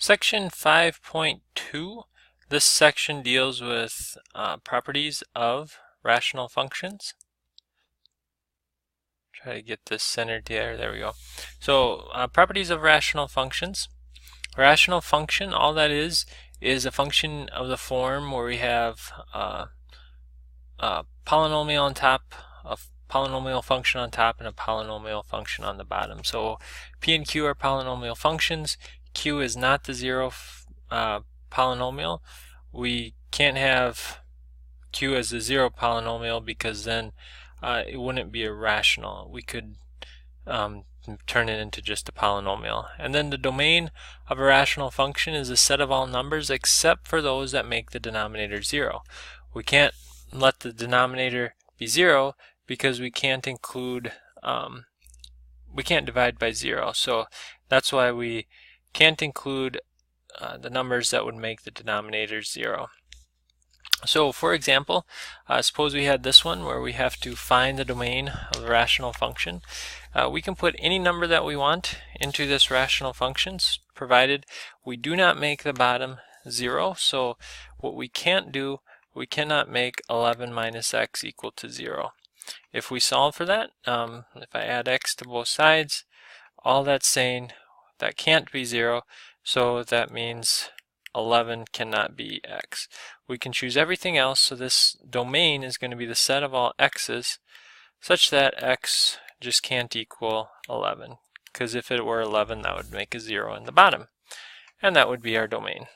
Section 5.2, this section deals with properties of rational functions. Try to get this centered there we go. So properties of rational functions. A rational function, all that is a function of the form where we have a polynomial on top, a polynomial function on top, and a polynomial function on the bottom. So P and Q are polynomial functions. Q is not the zero polynomial. We can't have Q as a zero polynomial because then it wouldn't be a rational. We could turn it into just a polynomial. And then the domain of a rational function is a set of all numbers except for those that make the denominator zero. We can't let the denominator be zero because we can't include, we can't divide by zero. So that's why we can't include the numbers that would make the denominator zero. So for example, suppose we had this one where we have to find the domain of a rational function. We can put any number that we want into this rational functions provided we do not make the bottom zero. So what we can't do, we cannot make 11 minus x equal to 0. If we solve for that, if I add x to both sides, all that's saying that can't be 0, so that means 11 cannot be x. We can choose everything else, so this domain is going to be the set of all x's such that x just can't equal 11, because if it were 11 that would make a 0 in the bottom, and that would be our domain.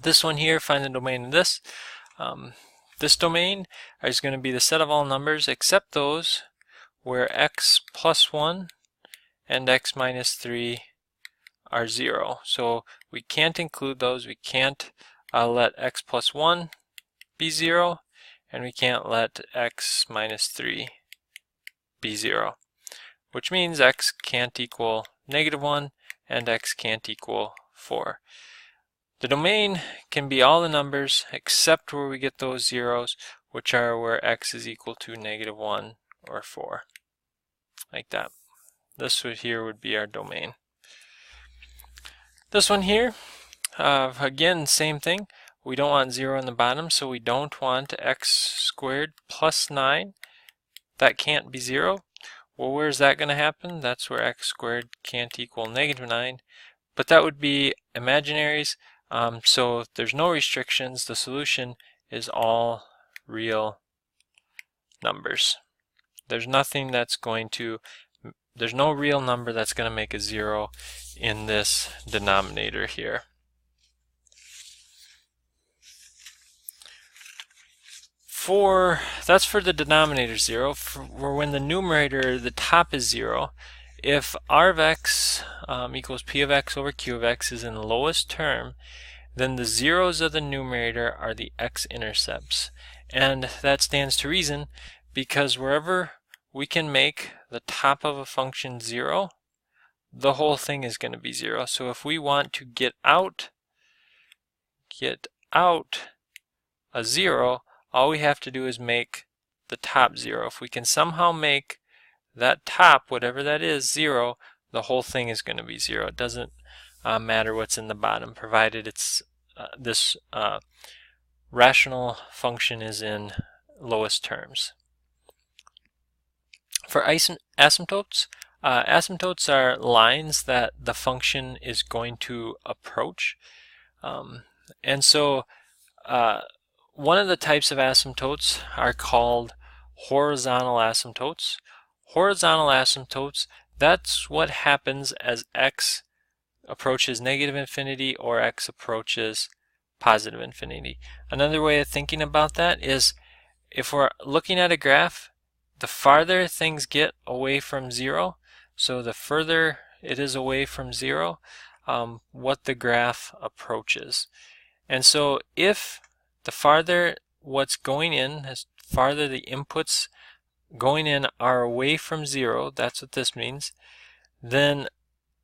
This one here, find the domain of this. This domain is going to be the set of all numbers except those where x plus 1 and x minus 3 are 0. So we can't include those. We can't let x plus 1 be 0, and we can't let x minus 3 be 0, which means x can't equal -1 and x can't equal 4. The domain can be all the numbers except where we get those zeros, which are where x is equal to -1 or 4, like that. This here would be our domain. This one here, again, same thing. We don't want 0 in the bottom, so we don't want x squared plus 9. That can't be 0. Well, where's that going to happen? That's where x squared can't equal -9. But that would be imaginaries, so there's no restrictions. The solution is all real numbers. There's nothing that's going to, there's no real number that's going to make a 0 in this denominator here. That's for the denominator 0. For when the numerator, the top is 0, if r of x equals p of x over q of x is in the lowest term, then the zeros of the numerator are the x-intercepts. And that stands to reason because wherever we can make the top of a function 0, the whole thing is going to be 0. So if we want to get out a 0, all we have to do is make the top 0. If we can somehow make that top, whatever that is, 0, the whole thing is going to be 0. It doesn't matter what's in the bottom, provided it's this rational function is in lowest terms. For asymptotes, asymptotes are lines that the function is going to approach. And so one of the types of asymptotes are called horizontal asymptotes. Horizontal asymptotes, that's what happens as x approaches -infinity or x approaches positive infinity. Another way of thinking about that is if we're looking at a graph, the farther things get away from 0, so the further it is away from 0, what the graph approaches. And so if the farther what's going in, as farther the inputs going in are away from 0, that's what this means, then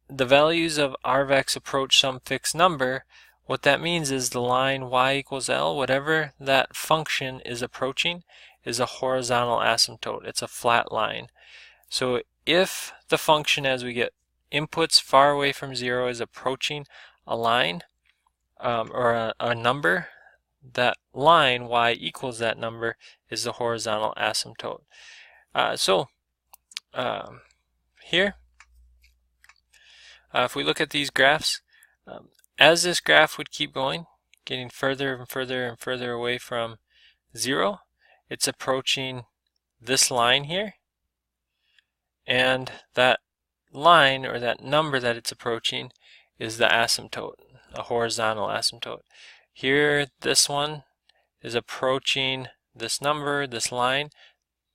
the values of r of x approach some fixed number. What that means is the line y equals L, whatever that function is approaching, is a horizontal asymptote. It's a flat line. So if the function, as we get inputs far away from 0, is approaching a line or a number, that line y equals that number is the horizontal asymptote. Here, if we look at these graphs, as this graph would keep going, getting further and further and further away from 0, it's approaching this line here, and that line or that number that it's approaching is the asymptote, a horizontal asymptote. Here, this one is approaching this number, this line.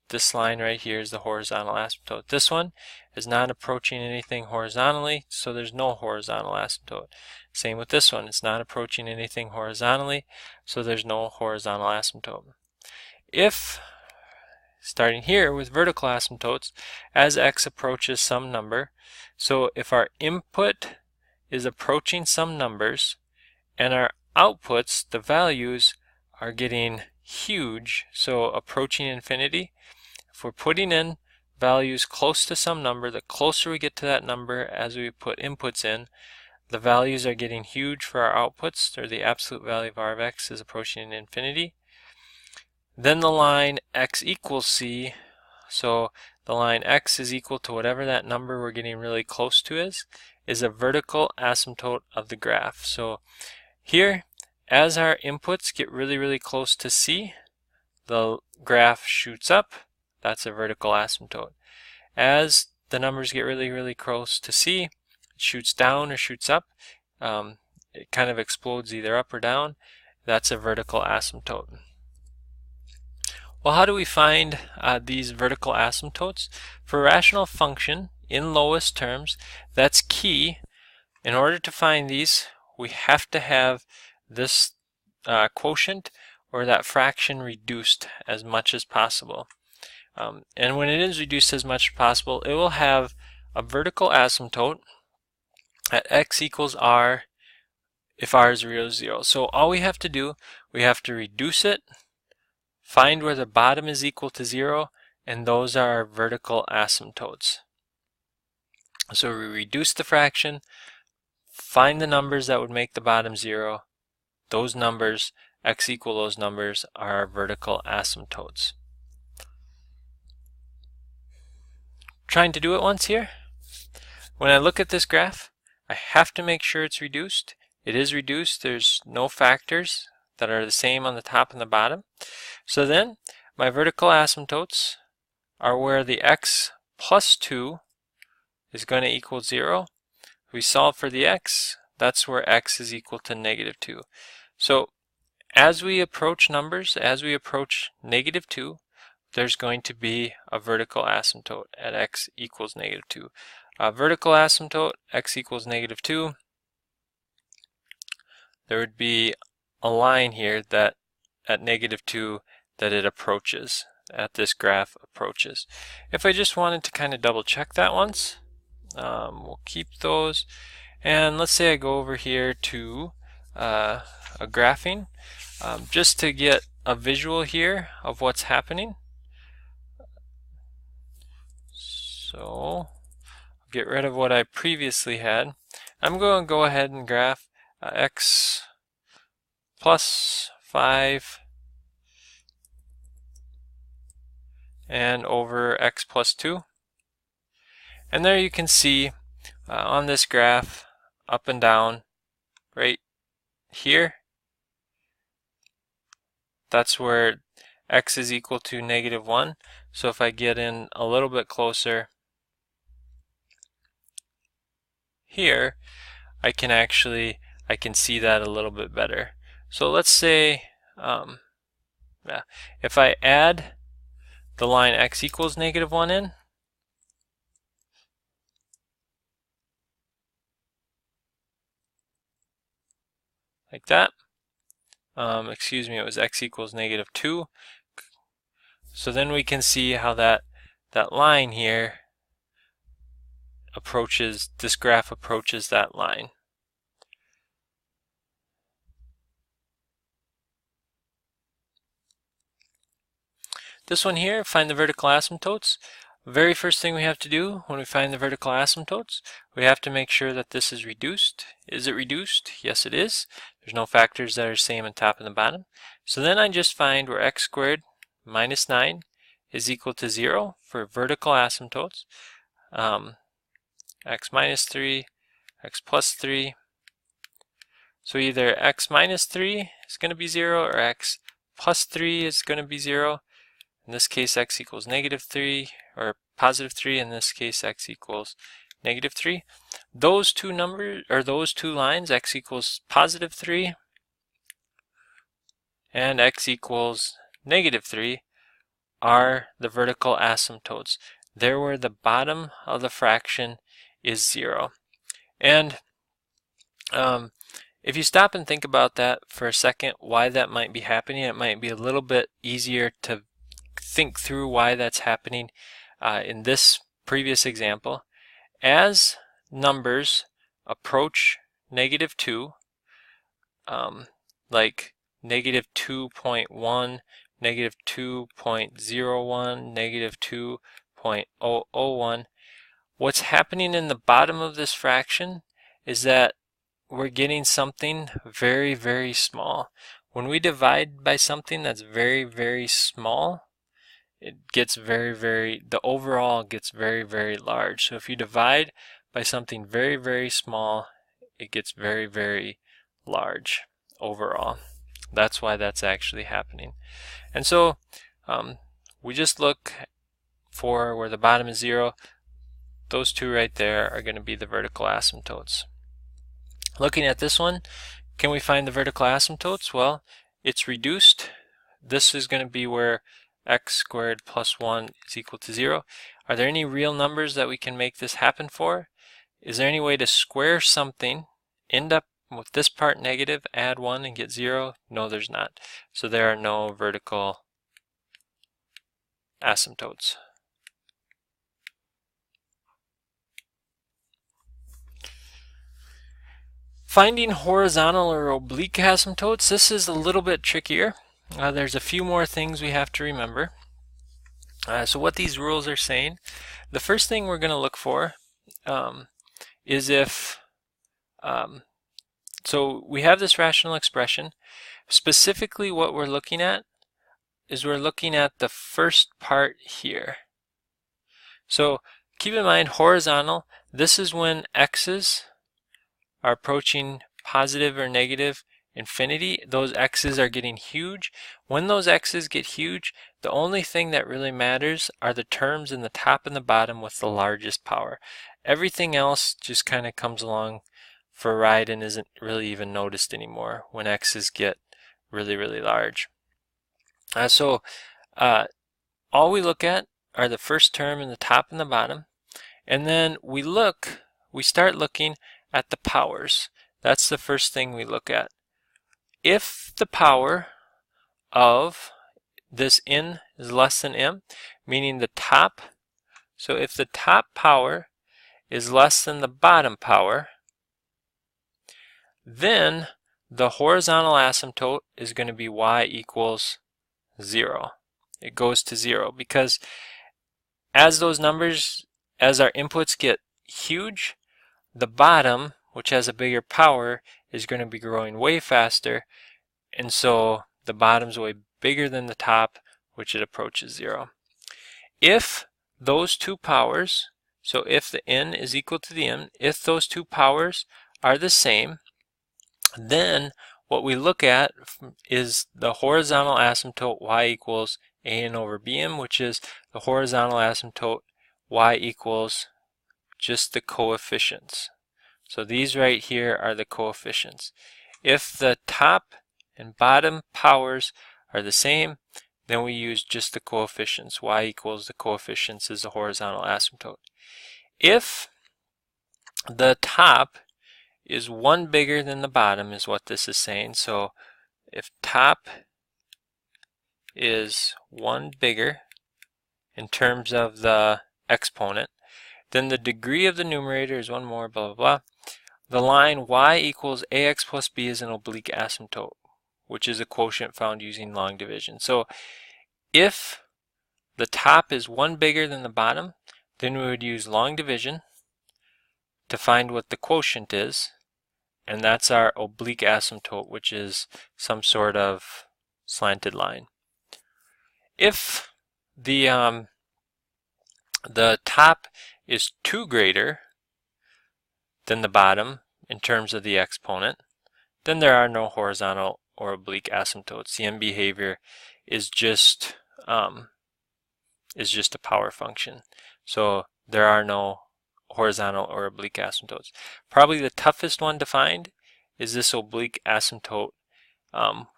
This line right here is the horizontal asymptote. This one is not approaching anything horizontally, so there's no horizontal asymptote. Same with this one, it's not approaching anything horizontally, so there's no horizontal asymptote. If, starting here with vertical asymptotes, as x approaches some number, so if our input is approaching some numbers and our outputs, the values, are getting huge, so approaching infinity, if we're putting in values close to some number, the closer we get to that number as we put inputs in, the values are getting huge for our outputs, or the absolute value of r of x is approaching infinity. Then the line x equals c, so the line x is equal to whatever that number we're getting really close to is a vertical asymptote of the graph. So here, as our inputs get really, really close to c, the graph shoots up. That's a vertical asymptote. As the numbers get really, really close to c, it shoots down or shoots up. It kind of explodes either up or down. That's a vertical asymptote. Well, how do we find these vertical asymptotes? For a rational function in lowest terms, that's key. In order to find these, we have to have this quotient or that fraction reduced as much as possible. And when it is reduced as much as possible, it will have a vertical asymptote at x equals r if r is real to 0. So all we have to do, we have to reduce it, find where the bottom is equal to 0, and those are our vertical asymptotes. So we reduce the fraction, find the numbers that would make the bottom 0. Those numbers, x equal those numbers, are our vertical asymptotes. Trying to do it once here. When I look at this graph, I have to make sure it's reduced. It is reduced. There's no factors that are the same on the top and the bottom. So then my vertical asymptotes are where the x plus 2 is going to equal 0. If we solve for the x, that's where x is equal to negative 2. So as we approach numbers, as we approach negative 2, there's going to be a vertical asymptote at x equals negative 2. A vertical asymptote, x equals negative 2. There would be a line here that at negative 2 that it approaches, at this graph approaches. If I just wanted to kind of double check that once, we'll keep those. And let's say I go over here to a graphing, just to get a visual here of what's happening. So I'll get rid of what I previously had. I'm going to go ahead and graph x plus 5 and over x plus 2. And there you can see on this graph, up and down, right here, that's where x is equal to negative 1. So if I get in a little bit closer here, I can see that a little bit better. So let's say if I add the line x equals negative 1 in, like that. Excuse me, it was x equals negative 2. So then we can see how that line here approaches, this graph approaches that line. This one here, find the vertical asymptotes. Very first thing we have to do when we find the vertical asymptotes, we have to make sure that this is reduced. Is it reduced? Yes, it is. There's no factors that are same on top and the bottom. So then I just find where x squared minus 9 is equal to 0 for vertical asymptotes. X minus 3, x plus 3. So either x minus 3 is going to be 0 or x plus 3 is going to be 0. In this case, x equals negative 3, or positive 3. In this case, x equals negative 3. Those two numbers, or those two lines, x equals positive 3 and x equals negative 3, are the vertical asymptotes. They're where the bottom of the fraction is 0. And if you stop and think about that for a second, why that might be happening, it might be a little bit easier to think through why that's happening in this previous example. As numbers approach negative 2, like negative 2.1, negative 2.01, negative 2.001, what's happening in the bottom of this fraction is that we're getting something very, very small. When we divide by something that's very, very small, it gets the overall gets very, very large. So if you divide by something very, very small, it gets very, very large overall. That's why that's actually happening. And so we just look for where the bottom is 0. Those two right there are going to be the vertical asymptotes. Looking at this one, can we find the vertical asymptotes? Well, it's reduced. This is going to be where x squared plus 1 is equal to 0. Are there any real numbers that we can make this happen for? Is there any way to square something, end up with this part negative, add 1 and get 0? No, there's not. So there are no vertical asymptotes. Finding horizontal or oblique asymptotes, this is a little bit trickier. There's a few more things we have to remember. So what these rules are saying, the first thing we're going to look for is if, so we have this rational expression. Specifically what we're looking at is we're looking at the first part here. So keep in mind, horizontal, this is when x's are approaching positive or negative infinity. Those x's are getting huge. When those x's get huge, the only thing that really matters are the terms in the top and the bottom with the largest power. Everything else just kind of comes along for a ride and isn't really even noticed anymore when x's get really, really large. So all we look at are the first term in the top and the bottom, and then we start looking at the powers. That's the first thing we look at. If the power of this n is less than m, meaning the top, so if the top power is less than the bottom power, then the horizontal asymptote is going to be y equals 0. It goes to 0 because as those numbers, as our inputs get huge, the bottom, which has a bigger power, is going to be growing way faster, and so the bottom's way bigger than the top, which it approaches 0. If those two powers, so if the n is equal to the m, if those two powers are the same, then what we look at is the horizontal asymptote y equals an over bm, which is the horizontal asymptote y equals just the coefficients. So these right here are the coefficients. If the top and bottom powers are the same, then we use just the coefficients. Y equals the coefficients is the horizontal asymptote. If the top is 1 bigger than the bottom is what this is saying. So if top is 1 bigger in terms of the exponent, then the degree of the numerator is 1 more, blah, blah, blah. The line y equals ax plus b is an oblique asymptote, which is a quotient found using long division. So if the top is 1 bigger than the bottom, then we would use long division to find what the quotient is, and that's our oblique asymptote, which is some sort of slanted line. If the top is 2 greater than the bottom in terms of the exponent, then there are no horizontal or oblique asymptotes. The end behavior is just a power function. So there are no horizontal or oblique asymptotes. Probably the toughest one to find is this oblique asymptote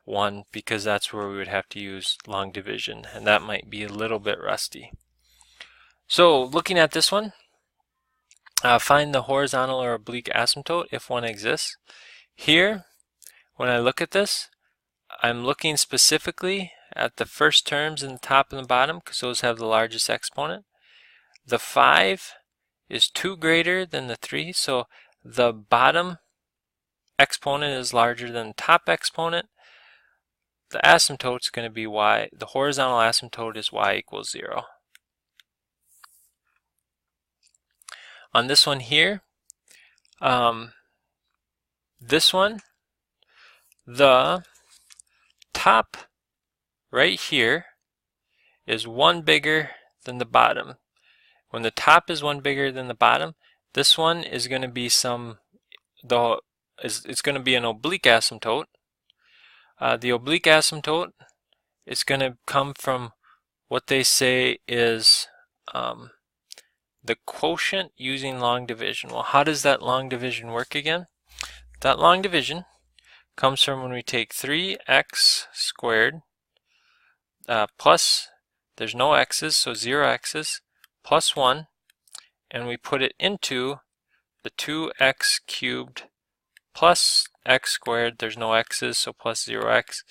one, because that's where we would have to use long division, and that might be a little bit rusty. So looking at this one, find the horizontal or oblique asymptote if one exists. Here, when I look at this, I'm looking specifically at the first terms in the top and the bottom because those have the largest exponent. The 5 is 2 greater than the 3, so the bottom exponent is larger than the top exponent. The asymptote is going to be y. The horizontal asymptote is y equals 0. On this one here, this one, the top right here is 1 bigger than the bottom. When the top is 1 bigger than the bottom, this one is going to be it's going to be an oblique asymptote. The oblique asymptote is going to come from what they say is the quotient using long division. Well, how does that long division work again? That long division comes from when we take 3x squared plus, there's no x's, so 0 x's, plus 1, and we put it into the 2x cubed plus x squared, there's no x's, so plus 0x,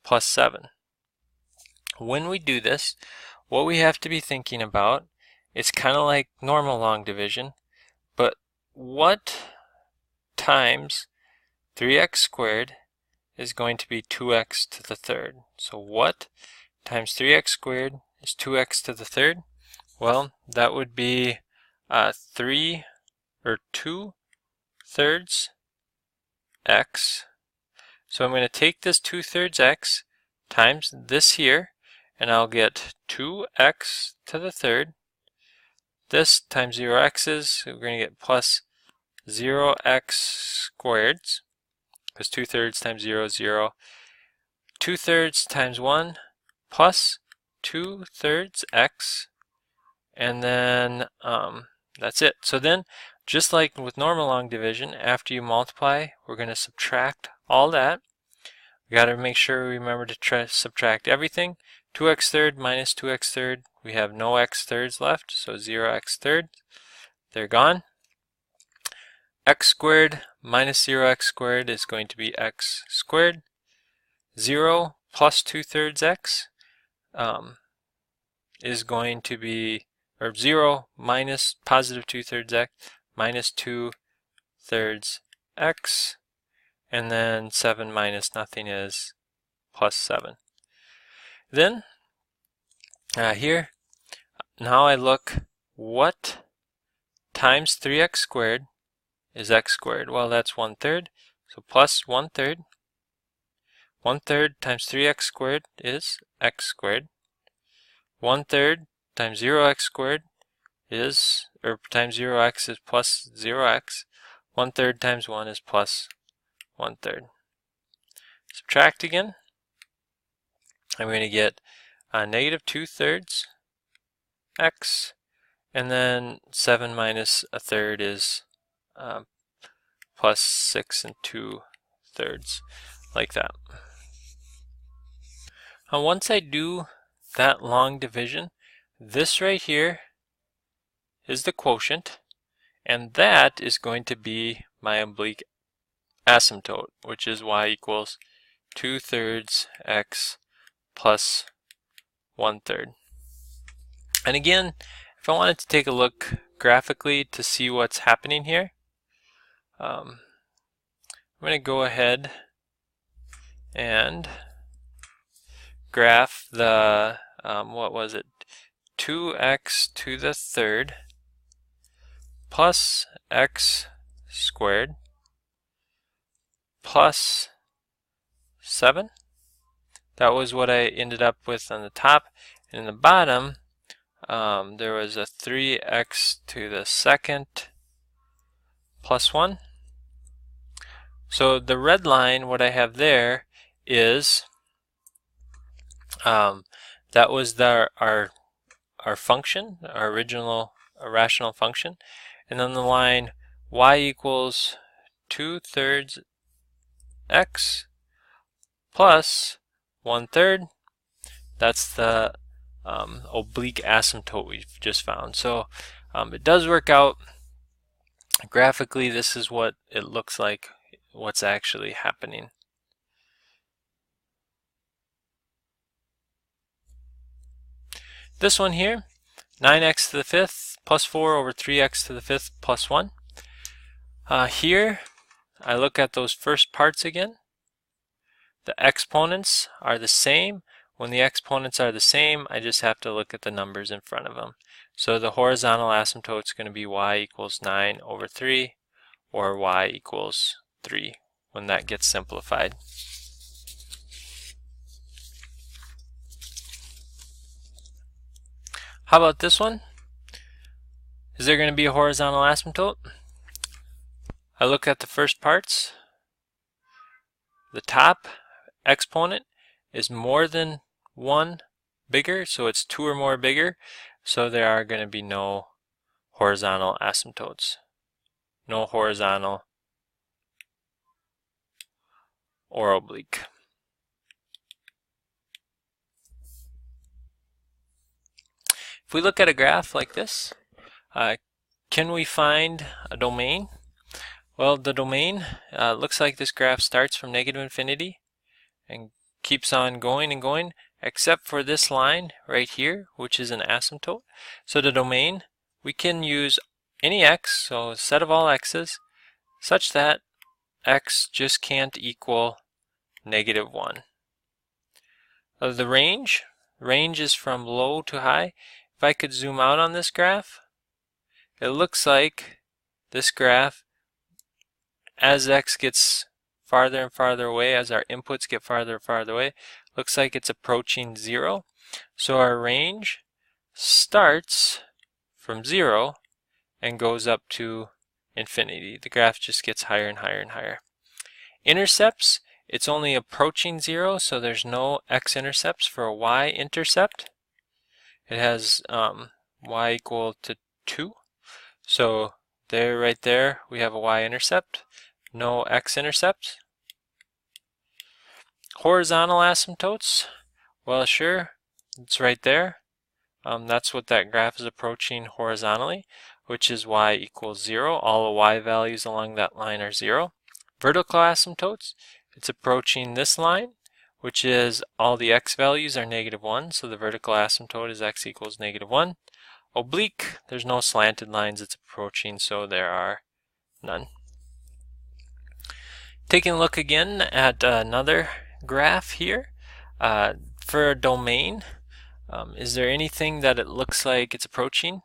plus 7. When we do this, what we have to be thinking about, it's kind of like normal long division, but what times 3x squared is going to be 2x to the third? So what times 3x squared is 2x to the third? Well, that would be 2 thirds x. So I'm going to take this 2/3 x times this here, and I'll get 2x to the third. This times 0 x's, so we're going to get plus 0x squared, because 2/3 times 0 is 0. 2/3 times 1 plus 2/3 x, and then that's it. So then, just like with normal long division, after you multiply, we're going to subtract all that. We got to make sure we remember to subtract everything. 2x third minus 2x third, we have no x thirds left, so 0x third, they're gone. X squared minus 0x squared is going to be x squared. 0 plus 2/3 x is going to be, or 0 minus positive 2/3 x minus 2/3 x, and then 7 minus nothing is plus 7. Then here, now I look, what times 3x squared is x squared? Well, that's 1/3, so plus 1/3. 1/3 times 3x squared is x squared. 1/3 times 0x squared is, or times 0x is plus 0x. 1/3 times 1 is plus 1/3. Subtract again. I'm going to get negative 2/3 x, and then 7 minus 1/3 is plus 6 2/3, like that. Now once I do that long division, this right here is the quotient, and that is going to be my oblique asymptote, which is y equals 2/3 x plus 1/3. And again, if I wanted to take a look graphically to see what's happening here, I'm going to go ahead and graph the, what was it, 2x to the third plus x squared plus 7. That was what I ended up with on the top. And in the bottom, there was a 3x to the second plus 1. So the red line, what I have there is that was our function, our original rational function. And then the line y equals 2/3 x plus 1/3. That's the oblique asymptote we've just found. So it does work out. Graphically, this is what it looks like, what's actually happening. This one here, 9x to the fifth plus 4 over 3x to the fifth plus 1. Here, I look at those first parts again. The exponents are the same. When the exponents are the same, I just have to look at the numbers in front of them. So the horizontal asymptote is going to be y equals 9 over 3 or y equals 3 when that gets simplified. How about this one? Is there going to be a horizontal asymptote? I look at the first parts. The top exponent is more than 1 bigger, so it's 2 or more bigger, so there are going to be no horizontal asymptotes. No horizontal or oblique. If we look at a graph like this, can we find a domain? Well, the domain looks like this graph starts from -infinity and keeps on going and going, except for this line right here, which is an asymptote. So the domain, we can use any x, so a set of all x's, such that x just can't equal -1. The range is from low to high. If I could zoom out on this graph, it looks like this graph, as x gets farther and farther away, as our inputs get farther and farther away, looks like it's approaching 0. So our range starts from 0 and goes up to infinity. The graph just gets higher and higher and higher. Intercepts, it's only approaching 0, so there's no x-intercepts for a y-intercept. It has y equal to 2. So there, right there, we have a y-intercept. No x-intercepts. Horizontal asymptotes, well, sure, it's right there. That's what that graph is approaching horizontally, which is y equals 0. All the y values along that line are 0. Vertical asymptotes, it's approaching this line, which is all the x values are -1, so the vertical asymptote is x equals -1. Oblique, there's no slanted lines it's approaching, so there are none. Taking a look again at another graph here. For a domain, is there anything that it looks like it's approaching?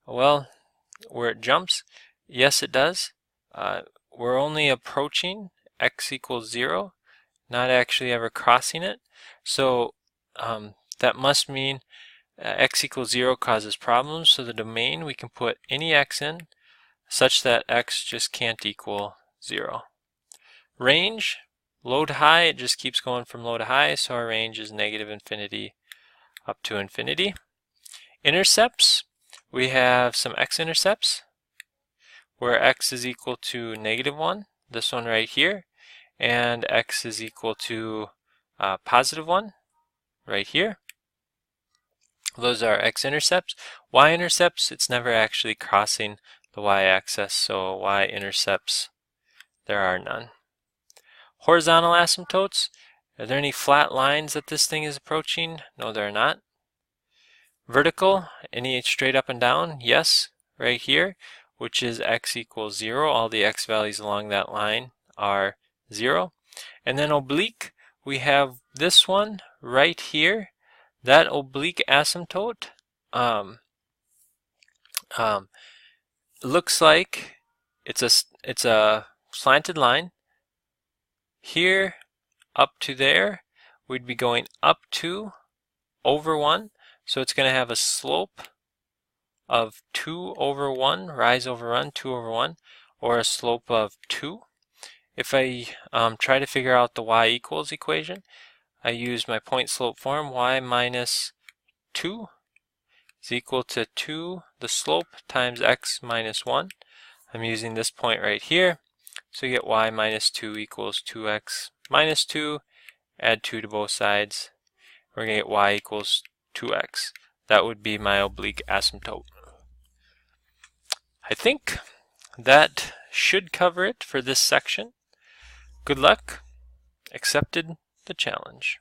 Well, where it jumps, yes it does. We're only approaching x equals 0, not actually ever crossing it. So that must mean x equals 0 causes problems. So the domain, we can put any x in such that x just can't equal 0. Range, low to high, it just keeps going from low to high, so our range is -infinity up to infinity. Intercepts, we have some x-intercepts where x is equal to -1, this one right here, and x is equal to +1 right here. Those are x-intercepts. Y-intercepts, it's never actually crossing the y-axis, so y-intercepts, there are none. Horizontal asymptotes, are there any flat lines that this thing is approaching? No, there are not. Vertical, any straight up and down? Yes, right here, which is x equals 0. All the x values along that line are 0. And then oblique, we have this one right here. That oblique asymptote, looks like it's a slanted line. Here up to there, we'd be going up 2 over 1, so it's going to have a slope of 2 over 1, rise over run, 2 over 1, or a slope of 2. If I try to figure out the y equals equation, I use my point slope form. Y minus 2 is equal to 2, the slope, times x minus 1. I'm using this point right here, so you get y minus 2 equals 2x minus 2. Add 2 to both sides. We're going to get y equals 2x. That would be my oblique asymptote. I think that should cover it for this section. Good luck. Accepted the challenge.